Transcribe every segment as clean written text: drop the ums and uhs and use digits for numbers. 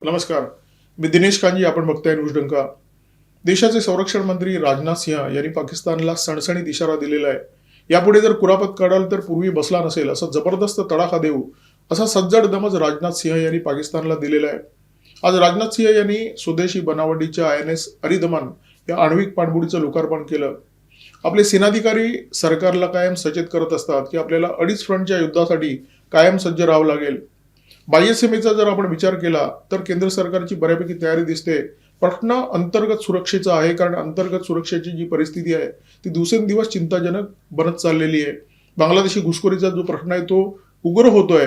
नमस्कार. मी दिनेश कांजी. आपण बघताय न्यूज डंका. देशाचे संरक्षण मंत्री राजनाथ सिंह यांनी पाकिस्तानला सणसणीत इशारा दिलेला आहे. यापुढे जर कुरापत काढाल तर पूर्वी बसला नसेल असा जबरदस्त तडाखा देऊ असा सज्जड दमज राजनाथ सिंह यांनी पाकिस्तानला दिलेला आहे. आज राजनाथ सिंह यांनी स्वदेशी बनावटीच्या INS अरिदमन या आण्विक पाणबुडीचं लोकार्पण केलं. आपले सेनाधिकारी सरकारला कायम सचेत करत असतात की आपल्याला अडीच फ्रंटच्या युद्धासाठी कायम सज्ज राहावं लागेल. बाह्यसीमेचा जर आपण विचार केला तर केंद्र सरकारची बऱ्यापैकी तयारी दिसते. प्रश्न अंतर्गत सुरक्षेचा आहे, कारण अंतर्गत सुरक्षेची जी परिस्थिती आहे ती दिवसेंदिवस चिंताजनक बनत चाललेली आहे. बांगलादेशी घुसखोरीचा जो प्रश्न आहे तो उग्र होतोय.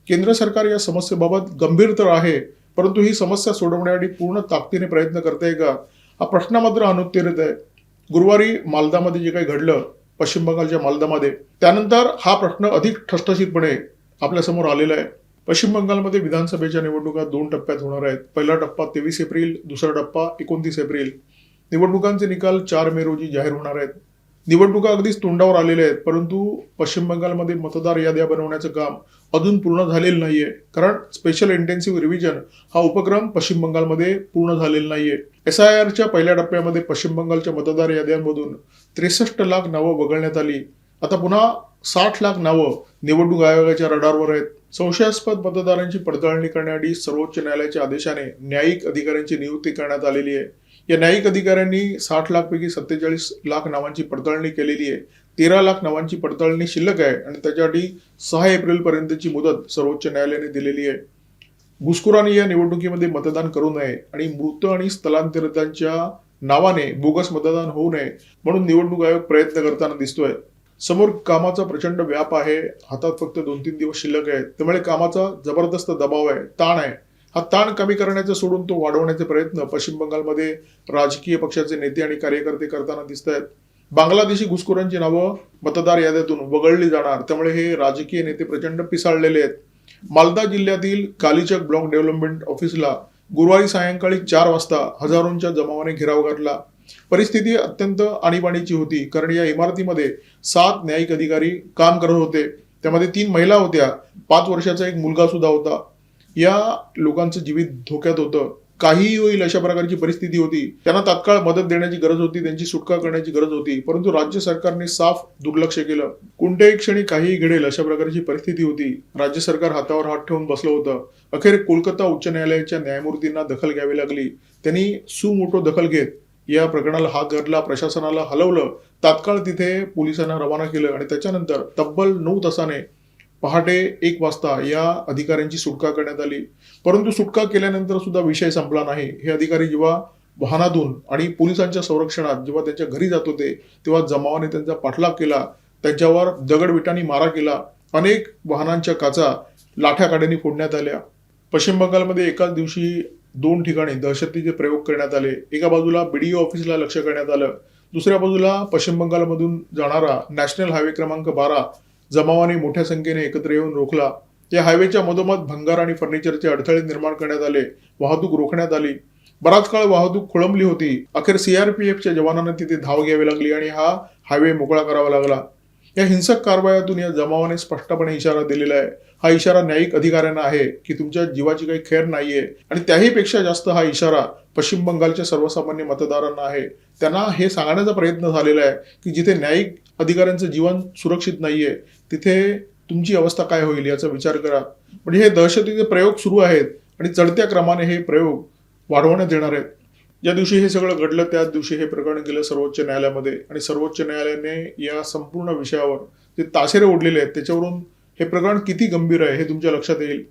केंद्र सरकार या समस्येबाबत गंभीर तर आहे, परंतु ही समस्या सोडवण्यासाठी पूर्ण ताकदीने प्रयत्न करते का, हा प्रश्न मात्र अनुत्तरित आहे. गुरुवारी मालदामध्ये जे काही घडलं, पश्चिम बंगालच्या मालदामध्ये, त्यानंतर हा प्रश्न अधिक ठसठशीतपणे आपल्या समोर आलेला आहे. पश्चिम बंगालमध्ये विधानसभेच्या निवडणुका 2 टप्प्यात होणार आहेत. पहिला टप्पा 23 एप्रिल, दुसरा टप्पा 29 एप्रिल. निवडणुकांचे निकाल 4 मे रोजी जाहीर होणार आहेत. निवडणुका अगदीच तोंडावर आलेल्या आहेत, परंतु पश्चिम बंगालमध्ये मतदार याद्या बनवण्याचं काम अजून पूर्ण झालेलं नाहीये, कारण स्पेशल इंटेन्सिव्ह रिव्हिजन हा उपक्रम पश्चिम बंगालमध्ये पूर्ण झालेला नाहीये. SIRच्या पहिल्या टप्प्यामध्ये पश्चिम बंगालच्या मतदार याद्यांमधून 63 लाख नावं वगळण्यात आली. आता पुन्हा 60 लाख नावं निवडणूक आयोगाच्या रडारवर आहेत. संशयास्पद मतदारांची पडताळणी करण्यासाठी सर्वोच्च न्यायालयाच्या आदेशाने न्यायिक अधिकाऱ्यांची नियुक्ती करण्यात आलेली आहे. या न्यायिक अधिकाऱ्यांनी 60 लाख पैकी 47 लाख नावांची पडताळणी केलेली आहे. 13 लाख नावांची पडताळणी शिल्लक आहे आणि त्याच्यासाठी 6 एप्रिल पर्यंतची मुदत सर्वोच्च न्यायालयाने दिलेली आहे. घुसखोरांनी या निवडणुकीमध्ये मतदान करू नये आणि मृत आणि स्थलांतरितांच्या नावाने बोगस मतदान होऊ नये म्हणून निवडणूक आयोग प्रयत्न करताना दिसतोय. समोर कामाचा प्रचंड व्याप आहे. हातात फक्त 2-3 दिवस शिल्लक आहेत. त्यामुळे कामाचा जबरदस्त दबाव आहे, ताण आहे. हा ताण कमी करण्याचा सोडून तो वाढवण्याचे प्रयत्न पश्चिम बंगालमध्ये राजकीय पक्षाचे नेते आणि कार्यकर्ते करताना दिसत आहेत. बांगलादेशी घुसखोरांची नावं मतदार याद्यातून वगळली जाणार, त्यामुळे हे राजकीय नेते प्रचंड पिसाळलेले आहेत. मालदा जिल्ह्यातील कालीचक ब्लॉक डेव्हलपमेंट ऑफिसला गुरुवारी सायंकाळी 4 वाजता हजारोंच्या जमावाने घेराव घातला. परिस्थिती अत्यंत आणीबाणीची होती, कारण या इमारतीमध्ये 7 न्यायिक अधिकारी काम करत होते. त्यामध्ये 3 महिला होत्या, 5 वर्षाचा एक मुलगा सुद्धा होता. या लोकांचं जीवित धोक्यात होतं. काहीही होईल अशा प्रकारची परिस्थिती होती. त्यांना तात्काळ मदत देण्याची गरज होती, त्यांची सुटका करण्याची गरज होती, परंतु राज्य सरकारने साफ दुर्लक्ष केलं. कोणत्याही क्षणी काहीही घडेल अशा प्रकारची परिस्थिती होती. राज्य सरकार हातावर हात ठेवून बसलं होतं. अखेर कोलकाता उच्च न्यायालयाच्या न्यायमूर्तींना दखल घ्यावी लागली. त्यांनी सुमोटो दखल घेत या प्रकरणाला हात घातला, प्रशासनाला हलवलं, तात्काळ तिथे पोलिसांना रवाना केलं आणि त्याच्यानंतर तब्बल 9 तासाने पहाटे 1 वाजता या अधिकाऱ्यांची सुटका करण्यात आली. परंतु सुटका केल्यानंतर सुद्धा विषय संपला नाही. हे अधिकारी जेव्हा वाहनातून आणि पोलिसांच्या संरक्षणात जेव्हा त्यांच्या घरी जात होते, तेव्हा जमावाने त्यांचा पाठलाग केला, त्यांच्यावर दगडविटांनी मारा केला. अनेक वाहनांच्या काचा लाठ्याकाठ्यांनी फोडण्यात आल्या. पश्चिम बंगालमध्ये एकाच दिवशी 2 ठिकाणी दहशतीचे प्रयोग करण्यात आले. एका बाजूला BDO ऑफिसला लक्ष करण्यात आलं, दुसऱ्या बाजूला पश्चिम बंगालमधून जाणारा नॅशनल हायवे क्रमांक 12 जमावाने मोठ्या संख्येने एकत्र येऊन रोखला. या हायवेच्या मधोमध भंगार आणि फर्निचरचे अडथळे निर्माण करण्यात आले. वाहतूक रोखण्यात आली. बराच काळ वाहतूक खोळंबली होती. अखेर CRPFच्या जवानांना तिथे धाव घ्यावी लागली आणि हा हायवे मोकळा करावा लागला. या हिंसक कारवायातून या जमावाने स्पष्टपणे इशारा दिलेला आहे. हा इशारा न्यायिक अधिकाऱ्यांना आहे की तुमच्या जीवाची काही खैर नाहीये, आणि त्याही पेक्षा जास्त हा इशारा पश्चिम बंगालच्या सर्वसामान्य मतदारांना आहे. त्यांना हे सांगण्याचा प्रयत्न झालेला आहे की जिथे न्यायिक अधिकाऱ्यांचं जीवन सुरक्षित नाहीये तिथे तुमची अवस्था काय होईल याचा विचार करा. म्हणजे हे दहशतीचे प्रयोग सुरू आहेत आणि चढत्या क्रमाने हे प्रयोग वाढवण्यात येणार आहेत. ज्या दिवशी हे सगळं घडलं त्याच दिवशी हे प्रकरण गेलं सर्वोच्च न्यायालयामध्ये आणि सर्वोच्च न्यायालयाने या संपूर्ण विषयावर जे ताशेरे ओढलेले आहेत त्याच्यावरून हे प्रकरण किती गंभीर आहे हे तुमच्या लक्षात येईल.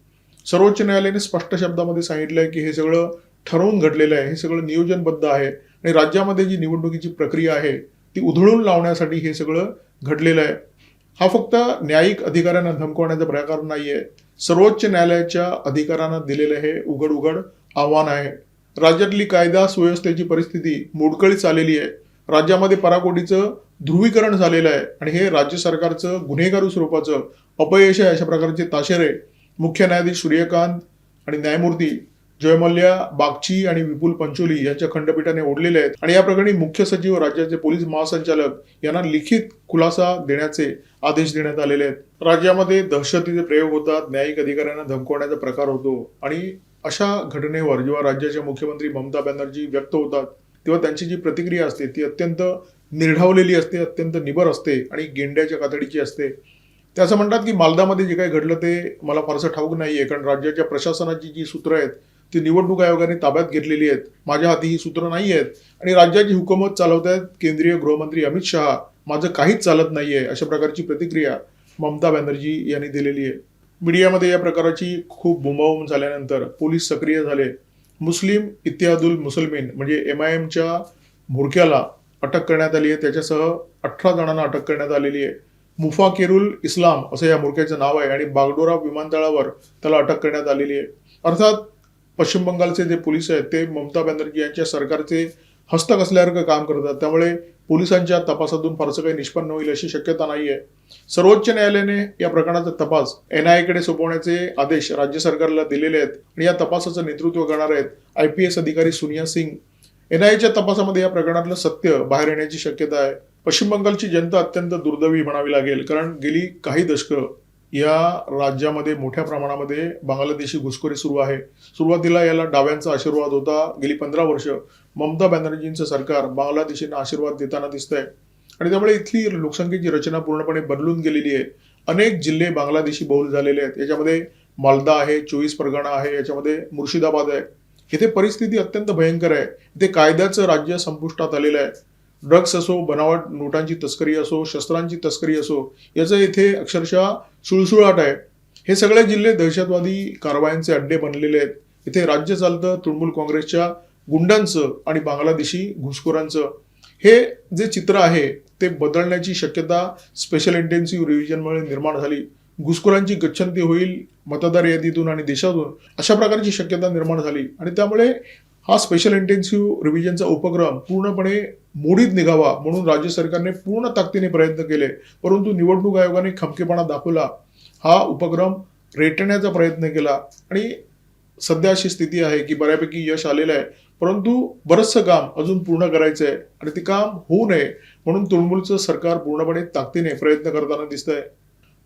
सर्वोच्च न्यायालयाने स्पष्ट शब्दामध्ये सांगितलं आहे की हे सगळं ठरवून घडलेलं आहे, हे सगळं नियोजनबद्ध आहे आणि राज्यामध्ये जी निवडणुकीची प्रक्रिया आहे ती उधळून लावण्यासाठी हे सगळं घडलेलं आहे. हा फक्त न्यायिक अधिकाऱ्यांना धमकवण्याचा प्रकार नाहीये. सर्वोच्च न्यायालयाच्या अधिकाऱ्यांना दिलेलं हे उघड उघड आव्हान आहे. राज्यातली कायदा सुव्यवस्थेची परिस्थिती मोडकळीस आलेली आहे. राज्यामध्ये पराकोटीचं ध्रुवीकरण झालेलं आहे आणि हे राज्य सरकारचं गुन्हेगारी स्वरूपाचं अपयश आहे अशा प्रकारचे ताशेरे मुख्य न्यायाधीश सूर्यकांत आणि न्यायमूर्ती जयमल्ल्या बागची आणि विपुल पंचोली यांच्या खंडपीठाने ओढलेले आहेत आणि या प्रकरणी मुख्य सचिव, राज्याचे पोलीस महासंचालक यांना लिखित खुलासा देण्याचे आदेश देण्यात आलेले आहेत. राज्यामध्ये दहशतीचे प्रयोग होतात, न्यायिक अधिकाऱ्यांना धमकवण्याचा प्रकार होतो आणि अशा घटनेवर जेव्हा राज्याच्या मुख्यमंत्री ममता बॅनर्जी व्यक्त होतात, तेव्हा त्यांची जी प्रतिक्रिया असते ती अत्यंत निर्ढावलेली असते, अत्यंत निबर असते आणि गेंड्याच्या कातडीची असते. ते असं म्हणतात की मालदामध्ये जे काही घडलं ते मला फारसं ठाऊक नाहीये, कारण राज्याच्या प्रशासनाची जी सूत्र आहेत ती निवडणूक आयोगाने ताब्यात घेतलेली आहेत. माझ्या हाती ही सूत्र नाही आहेत आणि राज्याची हुकूमत चालवत आहेत केंद्रीय गृहमंत्री अमित शहा. माझं काहीच चालत नाहीये, अशा प्रकारची प्रतिक्रिया ममता बॅनर्जी यांनी दिलेली आहे. मीडियामध्ये या प्रकाराची खूप बोंबाबोंब झाल्यानंतर पोलीस सक्रिय झाले. मुस्लिम इत्तेहादुल मुसलमीन म्हणजे MIMच्या म्होरक्याला अटक करण्यात आली आहे. त्याच्यासह 18 जणांना अटक करण्यात आलेली आहे. मुफाकिरुल इस्लाम असं या म्होरक्याचं नाव आहे आणि बागडोरा विमानतळावर त्याला अटक करण्यात आलेली आहे. अर्थात पश्चिम बंगालचे जे पोलीस आहेत ते ममता बॅनर्जी यांच्या सरकारचे हस्तक असल्यासारखं काम करतात. त्यामुळे पोलिसांच्या तपासातून फारसं काही निष्पन्न होईल अशी शक्यता नाहीये. सर्वोच्च न्यायालयाने या प्रकरणाचा तपास NIA कडे सोपवण्याचे आदेश राज्य सरकारला दिलेले आहेत आणि या तपासाचं नेतृत्व करणार आहेत IPS अधिकारी सोनिया सिंग. NIAच्या तपासामध्ये या प्रकरणातलं सत्य बाहेर येण्याची शक्यता आहे. पश्चिम बंगालची जनता अत्यंत दुर्दैवी म्हणावी लागेल, कारण गेली काही दशकं या राज्यामध्ये मोठ्या प्रमाणामध्ये बांगलादेशी घुसखोरी सुरू आहे. सुरुवातीला याला डाव्यांचा आशीर्वाद होता. गेली 15 वर्ष ममता बॅनर्जींचं सरकार बांगलादेशींना आशीर्वाद देताना दिसतंय आणि त्यामुळे इथली लोकसंख्येची रचना पूर्णपणे बदलून गेलेली आहे. अनेक जिल्हे बांगलादेशी बहुल झालेले आहेत. याच्यामध्ये मालदा आहे, 24 परगणा आहे, याच्यामध्ये मुर्शिदाबाद आहे. इथे परिस्थिती अत्यंत भयंकर आहे. इथे कायद्याचं राज्य संपुष्टात आलेलं आहे. ड्रग्स असो, बनावट नोटांची तस्करी असो, शस्त्रांची तस्करी असो, याचं इथे अक्षरशः सुळसुळाट आहे. हे सगळे जिल्हे दहशतवादी कारवायांचे अड्डे बनलेले आहेत. इथे राज्य चालतं तृणमूल काँग्रेसच्या गुंडांचं आणि बांगलादेशी घुसखोरांचं. हे जे चित्र आहे ते बदलण्याची शक्यता स्पेशल इंटेन्सिव्ह रिव्हिजनमुळे निर्माण झाली. घुसखोरांची गच्छंती होईल मतदार यादीतून आणि देशातून, अशा प्रकारची शक्यता निर्माण झाली आणि त्यामुळे हा स्पेशल इंटेन्सिव्ह रिव्हिजनचा उपक्रम पूर्णपणे मोडीत निघावा म्हणून राज्य सरकारने पूर्ण ताकदीने प्रयत्न केले. परंतु निवडणूक आयोगाने खमकेपणा दाखवला. हा उपक्रम रेटण्याचा प्रयत्न केला आणि सध्या अशी स्थिती आहे की बऱ्यापैकी यश आलेलं आहे. परंतु बरंचसं काम अजून पूर्ण करायचं आहे आणि ते काम होऊ नये म्हणून तृणमूलचं सरकार पूर्णपणे ताकदीने प्रयत्न करताना दिसतंय.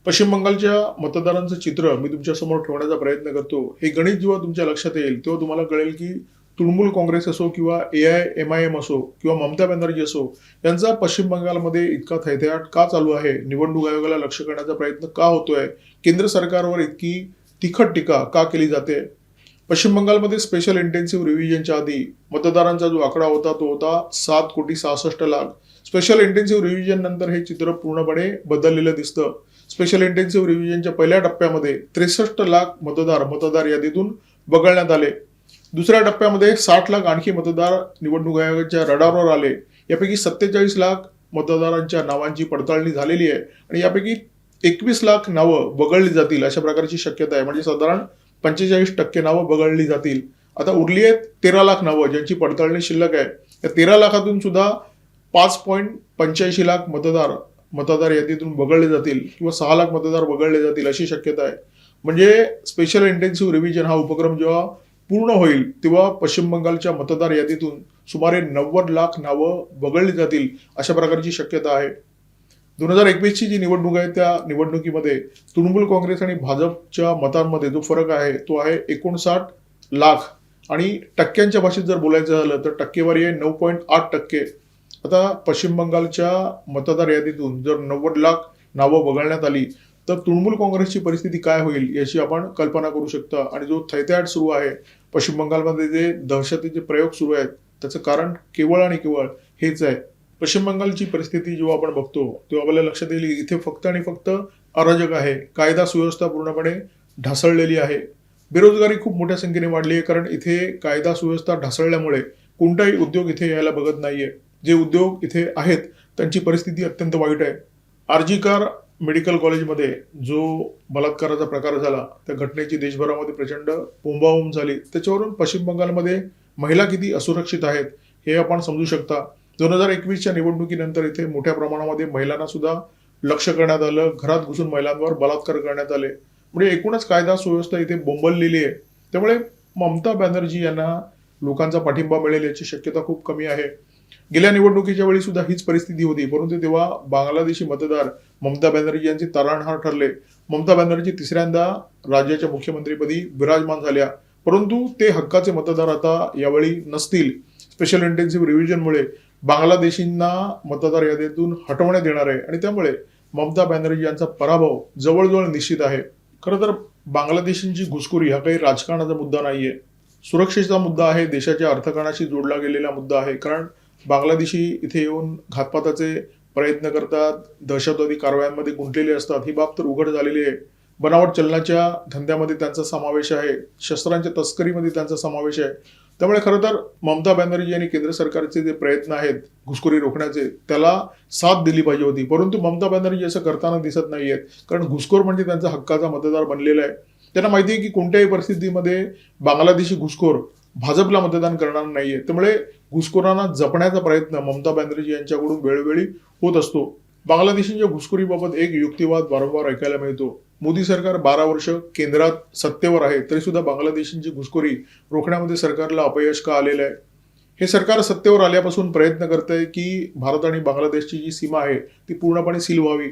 पश्चिम बंगालच्या मतदारांचं चित्र मी तुमच्यासमोर ठेवण्याचा प्रयत्न करतो. हे गणित जेव्हा तुमच्या लक्षात येईल तेव्हा तुम्हाला कळेल की तृणमूल काँग्रेस असो किंवा AIMIM असो किंवा ममता बॅनर्जी असो, यांचा पश्चिम बंगालमध्ये इतका थैथयाट का चालू आहे, निवडणूक आयोगाला लक्ष करण्याचा प्रयत्न का होतोय, केंद्र सरकारवर इतकी तिखट टीका का केली जाते. पश्चिम बंगालमध्ये स्पेशल इंटेन्सिव्ह रिव्हिजनच्या आधी मतदारांचा जो आकडा होता तो होता 7,66,00,000. स्पेशल इंटेन्सिव्ह रिव्हिजन नंतर हे चित्र पूर्णपणे बदललेलं दिसतं. स्पेशल इंटेन्सिव्ह रिव्हिजनच्या पहिल्या टप्प्यामध्ये 63 लाख मतदार यादीतून वगळण्यात आले. दुसऱ्या टप्प्यामध्ये 60 लाख आणखी मतदार निवडणूक आयोगाच्या रडारवर आले. यापैकी 47 लाख मतदारांच्या नावांची पडताळणी झालेली आहे आणि यापैकी 21 लाख नावं वगळली जातील अशा प्रकारची शक्यता आहे. म्हणजे साधारण 45% नावं वगळली जातील. आता उरली आहेत 13 लाख नावं ज्यांची पडताळणी शिल्लक आहे. या 13 लाखातून सुद्धा 5.85 लाख मतदार यादीतून वगळले जातील किंवा 6 लाख मतदार वगळले जातील अशी शक्यता आहे. म्हणजे स्पेशल इंटेन्सिव्ह रिव्हिजन हा उपक्रम जेव्हा पूर्ण होईल तेव्हा पश्चिम बंगालच्या मतदार यादीतून सुमारे 90 लाख नावं वगळली जातील अशा प्रकारची शक्यता आहे. 2021ची जी निवडणूक आहे त्या निवडणुकीमध्ये तृणमूल काँग्रेस आणि भाजपच्या मतांमध्ये जो फरक आहे तो आहे 59 लाख आणि टक्क्यांच्या भाषेत जर बोलायचं झालं तर टक्केवारी आहे 9.8%. आता पश्चिम बंगालच्या मतदार यादीतून जर 90 लाख नावं वगळण्यात आली तर तृणमूल काँग्रेसची परिस्थिती काय होईल याची आपण कल्पना करू शकता. आणि जो थैथयाट सुरू आहे पश्चिम बंगालमध्ये, जे दहशतीचे प्रयोग सुरू आहेत, त्याचं कारण केवळ आणि केवळ हेच आहे. पश्चिम बंगालची परिस्थिती जेव्हा आपण बघतो तेव्हा आपल्याला लक्षात येईल इथे फक्त आणि फक्त अराजक आहे. कायदा सुव्यवस्था पूर्णपणे ढासळलेली आहे. बेरोजगारी खूप मोठ्या संख्येने वाढली आहे, कारण इथे कायदा सुव्यवस्था ढासळल्यामुळे कोणताही उद्योग इथे यायला बघत नाहीये. जे उद्योग इथे आहेत त्यांची परिस्थिती अत्यंत वाईट आहे. RG कार मेडिकल कॉलेजमध्ये जो बलात्काराचा प्रकार झाला त्या घटनेची देशभरामध्ये प्रचंड बोंबाबोंब झाली. त्याच्यावरून पश्चिम बंगालमध्ये महिला किती असुरक्षित आहेत हे आपण समजू शकता. 2021च्या निवडणुकीनंतर इथे मोठ्या प्रमाणामध्ये महिलांना सुद्धा लक्ष करण्यात आलं. घरात घुसून महिलांवर बलात्कार करण्यात आले. म्हणजे एकूणच कायदा सुव्यवस्था इथे बोंबललेली आहे. त्यामुळे ममता बॅनर्जी यांना लोकांचा पाठिंबा मिळेल याची शक्यता खूप कमी आहे. गेल्या निवडणुकीच्या वेळी सुद्धा हीच परिस्थिती होती, परंतु तेव्हा बांगलादेशी मतदार ममता बॅनर्जी यांचे तारणहार ठरले. ममता बॅनर्जी तिसऱ्यांदा राज्याच्या मुख्यमंत्रीपदी विराजमान झाल्या. परंतु ते हक्काचे मतदार आता यावेळी नसतील. स्पेशल इंटेन्सिव्ह रिव्हिजनमुळे बांगलादेशींना मतदार यादीतून हटवण्यात येणार आहे आणि त्यामुळे ममता बॅनर्जी यांचा पराभव जवळजवळ निश्चित आहे. खरं तर बांगलादेशींची घुसखोरी हा काही राजकारणाचा मुद्दा नाहीये, सुरक्षेचा मुद्दा आहे, देशाच्या अर्थकारणाशी जोडला गेलेला मुद्दा आहे. कारण बांगलादेशी इथे येऊन घातपाताचे प्रयत्न करतात, दहशतवादी कारवायांमध्ये गुंतलेले असतात, ही बाब तर उघड झालेली आहे. बनावट चलनाच्या धंद्यामध्ये त्यांचा समावेश आहे, शस्त्रांच्या तस्करीमध्ये त्यांचा समावेश आहे. त्यामुळे खरं तर ममता बॅनर्जी आणि केंद्र सरकारचे जे प्रयत्न आहेत घुसखोरी रोखण्याचे, त्याला साथ दिली पाहिजे होती. परंतु ममता बॅनर्जी असं करताना दिसत नाहीयेत. कारण घुसखोर म्हणजे त्यांचा हक्काचा मतदार बनलेला आहे. त्यांना माहिती आहे की कोणत्याही परिस्थितीमध्ये बांगलादेशी घुसखोर भाजपला मतदान करणार नाहीये. त्यामुळे घुसखोरांना जपण्याचा प्रयत्न ममता बॅनर्जी यांच्याकडून वेळोवेळी होत असतो. बांगलादेशींच्या घुसखोरीबाबत एक युक्तिवाद वारंवार ऐकायला मिळतो. मोदी सरकार 12 वर्ष केंद्रात सत्तेवर आहे, तरी सुद्धा बांगलादेशींची घुसखोरी रोखण्यामध्ये सरकारला अपयश का आलेलं आहे? हे सरकार सत्तेवर आल्यापासून प्रयत्न करतंय की भारत आणि बांगलादेशची जी सीमा आहे ती पूर्णपणे सील व्हावी.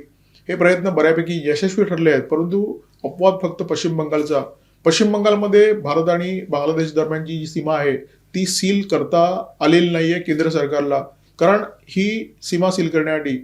हे प्रयत्न बऱ्यापैकी यशस्वी ठरले आहेत. परंतु अपवाद फक्त पश्चिम बंगालचा. पश्चिम बंगालमध्ये भारत आणि बांगलादेश दरम्यानची जी सीमा आहे ती सील करता आलेली नाहीये केंद्र सरकारला. कारण ही सीमा सील करण्यासाठी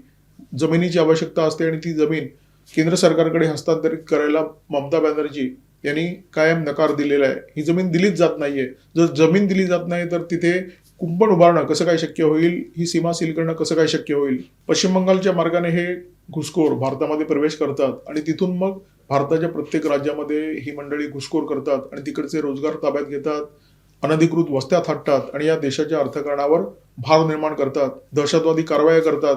जमिनीची आवश्यकता असते आणि ती जमीन केंद्र सरकारकडे हस्तांतरित करायला ममता बॅनर्जी यांनी कायम नकार दिलेला आहे. ही जमीन दिलीच जात नाहीये. जर जमीन दिली जात नाही तर तिथे कुंपण उभारणं कसं काय शक्य होईल? ही सीमा सील करणं कसं काय शक्य होईल? पश्चिम बंगालच्या मार्गाने हे घुसखोर भारतामध्ये प्रवेश करतात आणि तिथून मग भारताच्या प्रत्येक राज्यामध्ये ही मंडळी घुसखोर करतात आणि तिकडचे रोजगार ताब्यात घेतात, अनधिकृत वस्त्या थाटतात आणि या देशाच्या अर्थकारणावर भार निर्माण करतात, दहशतवादी कारवाया करतात.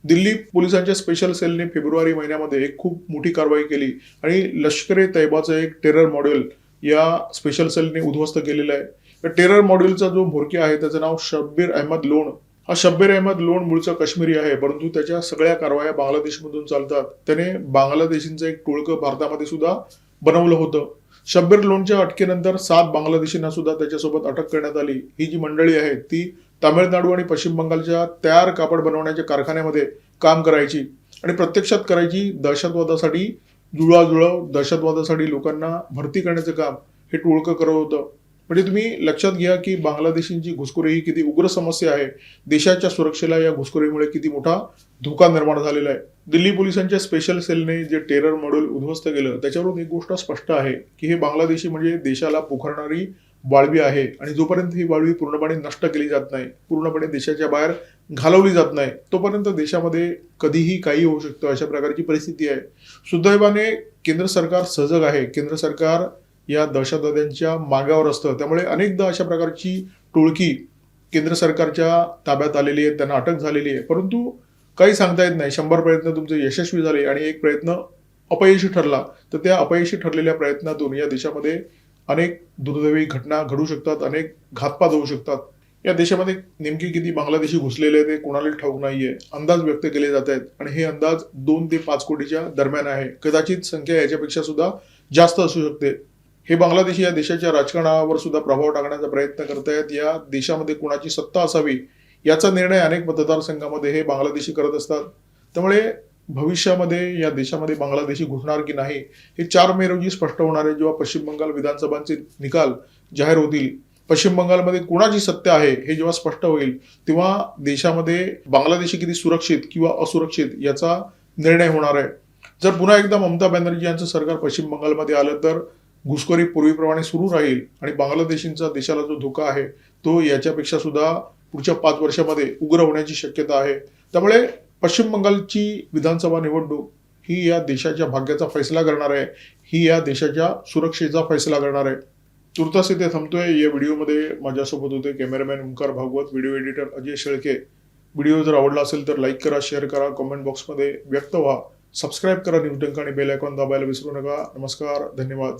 दिल्ली पोलिसांच्या स्पेशल सेलने फेब्रुवारी महिन्यामध्ये एक खूप मोठी कारवाई केली आणि लष्कर-ए तैयबाचं एक टेरर मॉड्यूल या स्पेशल सेलने उद्ध्वस्त केलेलं आहे. या टेरर मॉड्यूलचा जो म्होरक्या आहे त्याचं नाव शब्बीर अहमद लोन. हा शब्बीर अहमद लोन मूळचा काश्मीरी आहे, परंतु त्याच्या सगळ्या कारवाया बांगलादेशमधून चालतात. त्याने बांगलादेशींचं एक टोळकं भारतामध्ये सुद्धा बनवलं होतं. शब्बीर लोनच्या अटकेनंतर 7 बांगलादेशींना सुद्धा त्याच्यासोबत अटक करण्यात आली. ही जी मंडळी आहे ती तामिळनाडू आणि पश्चिम बंगालच्या तयार कापड बनवण्याच्या कारखान्यामध्ये काम करायची आणि प्रत्यक्षात करायची दहशतवादासाठी जुळवाजुळव, दहशतवादासाठी लोकांना भरती करण्याचं काम हे टोळकं करत होतं. म्हणजे तुम्ही लक्षात घ्या की बांगलादेशींची घुसखोरी ही किती उग्र समस्या आहे. देशाच्या सुरक्षेला या घुसखोरीमुळे किती मोठा धोका निर्माण झालेला आहे. दिल्ली पोलिसांच्या स्पेशल सेलने जे टेरर मॉड्यूल उद्ध्वस्त केलं त्याच्यावरून एक गोष्ट स्पष्ट आहे की हे बांगलादेशी म्हणजे देशाला पोखरणारी वाळवी आहे आणि जोपर्यंत ही वाळवी पूर्णपणे नष्ट केली जात नाही, पूर्णपणे देशाच्या बाहेर घालवली जात नाही, तोपर्यंत देशामध्ये कधीही काही होऊ शकतं. अशा प्रकारची परिस्थिती आहे. सुदैवाने केंद्र सरकार सजग आहे. केंद्र सरकार या दहशतवाद्यांच्या मागावर असतं. त्यामुळे अनेकदा अशा प्रकारची टोळकी केंद्र सरकारच्या ताब्यात आलेली आहे, त्यांना अटक झालेली आहे. परंतु काही सांगता येत नाही. 100 प्रयत्न तुमचे यशस्वी झाले आणि एक प्रयत्न अपयशी ठरला तर त्या अपयशी ठरलेल्या प्रयत्नातून या देशामध्ये अनेक दुर्दैवी घटना घडू शकतात, अनेक घातपात होऊ शकतात. या देशामध्ये नेमकी किती बांगलादेशी घुसलेले आहेत ते कोणालाही ठाऊक नाहीये. अंदाज व्यक्त केले जात आहेत आणि हे अंदाज 2 ते 5 कोटीच्या दरम्यान आहे. कदाचित संख्या याच्यापेक्षा सुद्धा जास्त असू शकते. हे बांगलादेशी या देशाच्या राजकारणावर सुद्धा प्रभाव टाकण्याचा प्रयत्न करतायत. या देशामध्ये कोणाची सत्ता असावी याचा निर्णय अनेक मतदारसंघामध्ये हे बांगलादेशी करत असतात. त्यामुळे भविष्यामध्ये या देशामध्ये बांगलादेशी घुसणार की नाही हे 4 मे रोजी स्पष्ट होणार आहे, जेव्हा पश्चिम बंगाल विधानसभांचे निकाल जाहीर होतील. पश्चिम बंगालमध्ये कोणाची सत्ता आहे हे जेव्हा स्पष्ट होईल तेव्हा देशामध्ये बांगलादेशी किती सुरक्षित किंवा असुरक्षित याचा निर्णय होणार आहे. जर पुन्हा एकदा ममता बॅनर्जी यांचं सरकार पश्चिम बंगालमध्ये आलं तर घुसखोरी पूर्वीप्रमाणे सुरू राहील आणि बांगलादेशींचा देशाला जो धोका आहे तो याच्यापेक्षा सुद्धा पुढच्या 5 वर्षामध्ये उग्र होण्याची शक्यता आहे. त्यामुळे पश्चिम बंगालची विधानसभा निवडणूक ही या देशाच्या भाग्याचा फैसला करणार आहे, ही या देशाच्या सुरक्षेचा फैसला करणार आहे. तुर्तास इथे थांबतोय. या व्हिडिओमध्ये माझ्यासोबत होते cameraman Omkar Bhagwat, video editor Ajay Shelke. Video जर आवडला असेल तर लाईक करा, शेअर करा, कमेंट बॉक्समध्ये व्यक्त व्हा, सबस्क्राईब करा न्यूज डंका आणि बेल आयकॉन दाबायला विसरू नका. नमस्कार, धन्यवाद.